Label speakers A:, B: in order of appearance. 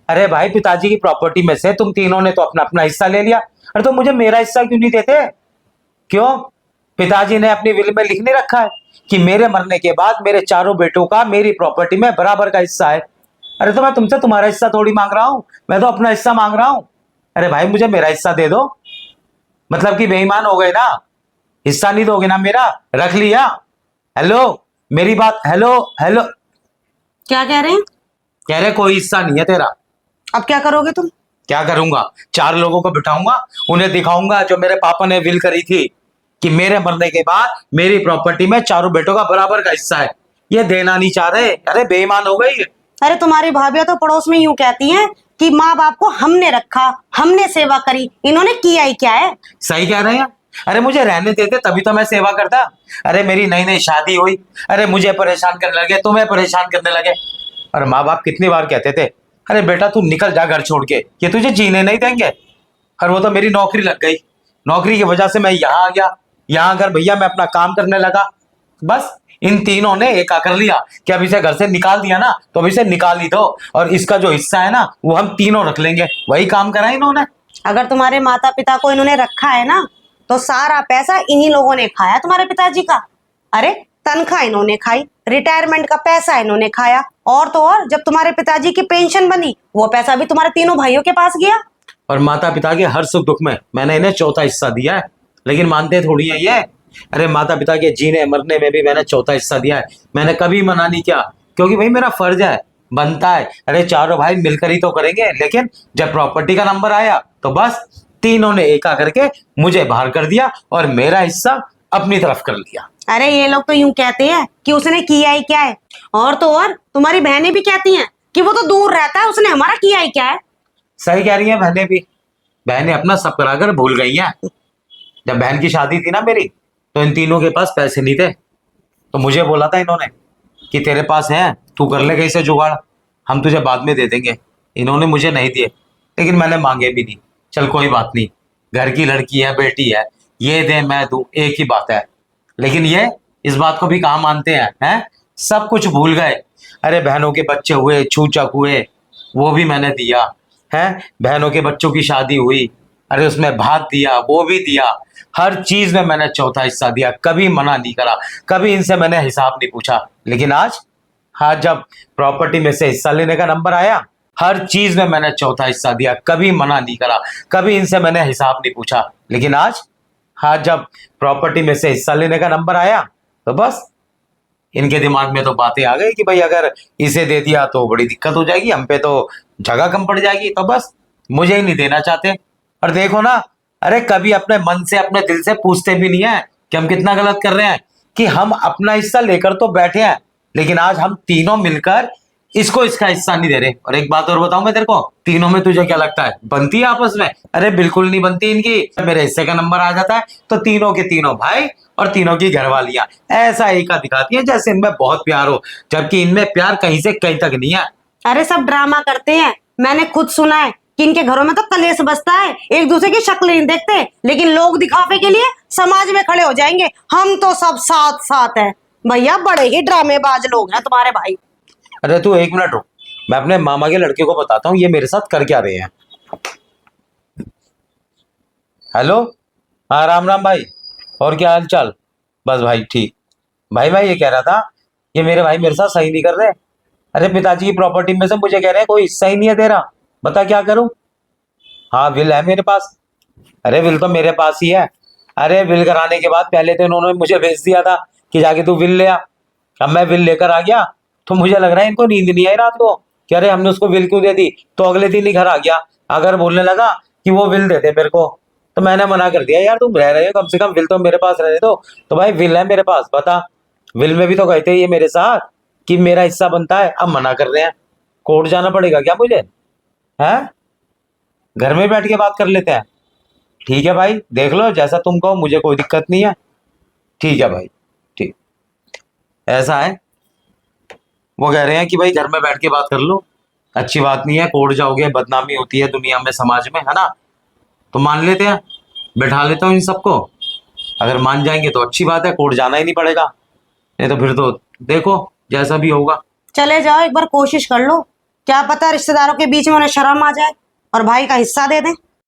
A: अरे भाई, पिताजी की प्रॉपर्टी में से तुम तीनों ने तो अपना अपना हिस्सा ले लिया। अरे तो मुझे मेरा हिस्सा क्यों नहीं देते? क्यों? पिताजी ने अपनी विल में लिख नहीं रखा है कि मेरे मरने के बाद मेरे चारों बेटों का मेरी प्रॉपर्टी में बराबर का हिस्सा है? अरे तो मैं तुमसे तुम्हारा हिस्सा थोड़ी मांग रहा हूं, मैं तो अपना हिस्सा मांग रहा हूं। अरे भाई, मुझे मेरा हिस्सा दे दो। मतलब कि बेईमान हो गए ना? हिस्सा नहीं दोगे ना मेरा? रख लिया? हेलो, मेरी बात, हेलो हेलो।
B: क्या कह रहे हैं?
A: कह रहे कोई हिस्सा नहीं है तेरा।
B: अब क्या करोगे तुम?
A: क्या करूंगा? चार लोगों को बिठाऊंगा, उन्हें दिखाऊंगा जो मेरे पापा ने विल करी थी कि मेरे मरने के बाद मेरी प्रॉपर्टी में चारों बेटों का बराबर का हिस्सा है। ये देना नहीं चाह रहे। अरे बेईमान हो गई।
B: अरे तुम्हारी भाभियां तो पड़ोस में यूं कहती हैं कि माँ बाप को हमने रखा, हमने सेवा करी, इन्होंने किया ही क्या है?
A: सही कह रहे हैं। अरे मुझे रहने देते तभी तो मैं सेवा करता। अरे मेरी नई नई शादी हुई, अरे मुझे परेशान करने लगे, तुम्हें परेशान करने लगे। और माँ बाप कितनी बार कहते थे अरे बेटा तू निकल जा घर छोड़ के, ये तुझे जीने नहीं देंगे। और वो तो मेरी नौकरी लग गई, नौकरी की वजह से मैं यहाँ आ गया। यहाँ आकर भैया मैं अपना काम करने लगा। बस इन तीनों ने एक कर लिया कि अब इसे घर से निकाल दिया ना, तो अब इसे निकाल ही दो, और इसका जो हिस्सा है ना वो हम तीनों रख लेंगे। वही काम करा इन्होंने।
B: अगर तुम्हारे माता पिता को इन्होंने रखा है ना, तो सारा पैसा इन्हीं लोगों ने खाया तुम्हारे पिताजी का। अरे तनख्वाह इन्होंने खाई, रिटायरमेंट का पैसा इन्होंने खाया, और तो और जब तुम्हारे पिताजी की पेंशन बनी वो पैसा भी तुम्हारे तीनों भाइयों के पास गया।
A: और माता पिता के हर सुख दुख में मैंने इन्हें चौथा हिस्सा दिया है, लेकिन मानते थोड़ी है ये। अरे माता पिता के जीने मरने में भी मैंने चौथा हिस्सा दिया है। मैंने कभी मना नहीं किया, क्योंकि भाई मेरा फर्ज है, बनता है। अरे चारों भाई मिलकर ही तो करेंगे। लेकिन जब प्रॉपर्टी का नंबर आया तो बस तीनों ने एका करके मुझे बाहर कर दिया और मेरा हिस्सा अपनी तरफ कर लिया।
B: अरे ये लोग तो यूं कहते हैं कि उसने किया ही क्या है, और तो और तुम्हारी बहनें भी कहती हैं कि वो तो दूर रहता है, उसने हमारा किया ही क्या है।
A: सही कह रही है बहनें भी। बहनें अपना सब कराकर भूल गई हैं। जब बहन की शादी थी ना मेरी, तो इन तीनों के पास पैसे नहीं थे, तो मुझे बोला था इन्होंने कि तेरे पास है, तू कर ले कैसे जुगाड़, हम तुझे बाद में दे देंगे। इन्होंने मुझे नहीं दिए, लेकिन मैंने मांगे भी नहीं। चल कोई बात नहीं, घर की लड़की है, बेटी है, ये दे मैं दूं एक ही बात है। लेकिन ये इस बात को भी कहाँ मानते हैं? सब कुछ भूल गए। अरे बहनों के बच्चे हुए, छूचक हुए, वो भी मैंने दिया है। बहनों के बच्चों की शादी हुई, अरे उसमें भात दिया, वो भी दिया। हर चीज में मैंने चौथा हिस्सा दिया, कभी मना नहीं करा, कभी इनसे मैंने हिसाब नहीं पूछा। लेकिन आज जब प्रॉपर्टी में से हिस्सा लेने का नंबर आया, हर चीज में मैंने चौथा हिस्सा दिया, कभी मना नहीं करा, कभी इनसे मैंने हिसाब नहीं पूछा। लेकिन आज जब प्रॉपर्टी में से हिस्सा लेने का नंबर आया, तो बस इनके दिमाग में तो बातें आ गई कि भाई अगर इसे दे दिया तो बड़ी दिक्कत हो जाएगी, हम पे तो जगह कम पड़ जाएगी, तो बस मुझे ही नहीं देना चाहते। और देखो ना, अरे कभी अपने मन से, अपने दिल से पूछते भी नहीं है कि हम कितना गलत कर रहे हैं, कि हम अपना हिस्सा लेकर तो बैठे हैं, लेकिन आज हम तीनों मिलकर इसको इसका हिस्सा नहीं दे रहे। और एक बात और बताऊं मैं तेरे को, तीनों में तुझे क्या लगता है बनती है आपस में? अरे बिल्कुल नहीं बनती इनकी। मेरे हिस्से का नंबर आ जाता है तो तीनों के तीनों भाई और तीनों की घरवालियां ऐसा एका दिखाती है जैसे इनमें बहुत प्यार हो, जबकि इनमें प्यार कहीं से कहीं तक नहीं है।
B: अरे सब ड्रामा करते हैं, मैंने खुद सुना है कि इनके घरों में तो कलेश बसता है, एक दूसरे की शक्ल नहीं देखते, लेकिन लोग दिखावे के लिए समाज में खड़े हो जाएंगे, हम तो सब साथ साथ हैं। भैया बड़े ही ड्रामेबाज लोग हैं तुम्हारे भाई।
A: अरे तू एक मिनट रुक, मैं अपने मामा के लड़के को बताता हूँ ये मेरे साथ कर क्या रहे हैं। हेलो, हाँ राम राम भाई, और क्या हाल चाल? बस भाई ठीक। भाई ये कह रहा था, ये मेरे भाई मेरे साथ सही नहीं कर रहे। अरे पिताजी की प्रॉपर्टी में से मुझे कह रहे हैं कोई हिस्सा ही नहीं है तेरा, बता क्या करूं? हाँ विल है मेरे पास। अरे विल तो मेरे पास ही है। अरे विल कराने के बाद पहले तो इन्होंने मुझे भेज दिया था कि जाके तू विल ले आ। अब मैं विल लेकर आ गया, तो मुझे लग रहा है इनको नींद नहीं आई रात को कि अरे हमने उसको विल क्यों दे दी। तो अगले दिन ही घर आ गया, अगर बोलने लगा कि वो विल दे दे मेरे को, तो मैंने मना कर दिया यार तुम रह रहे हो, कम से कम विल तो मेरे पास रहने दो। तो भाई विल है मेरे पास, बता। विल में भी तो कहते हैं ये मेरे साथ कि मेरा हिस्सा बनता है, अब मना कर रहे हैं। कोर्ट जाना पड़ेगा क्या मुझे? है, घर में बैठ के बात कर लेते हैं। ठीक है भाई, देख लो जैसा तुम कहो, मुझे कोई दिक्कत नहीं है। ठीक है भाई, ठीक। ऐसा है, वो कह रहे हैं कि भाई घर में बैठ के बात कर लो, अच्छी बात नहीं है, कोर्ट जाओगे बदनामी होती है दुनिया में, समाज में, है ना? तो मान लेते हैं, बैठा लेता हूँ इन सबको। अगर मान जाएंगे तो अच्छी बात है, कोर्ट जाना ही नहीं पड़ेगा, नहीं तो फिर तो देखो जैसा भी होगा।
B: चले जाओ, एक बार कोशिश कर लो। क्या पता रिश्तेदारों के बीच में उन्हें शर्म आ जाए और भाई का हिस्सा दे दें।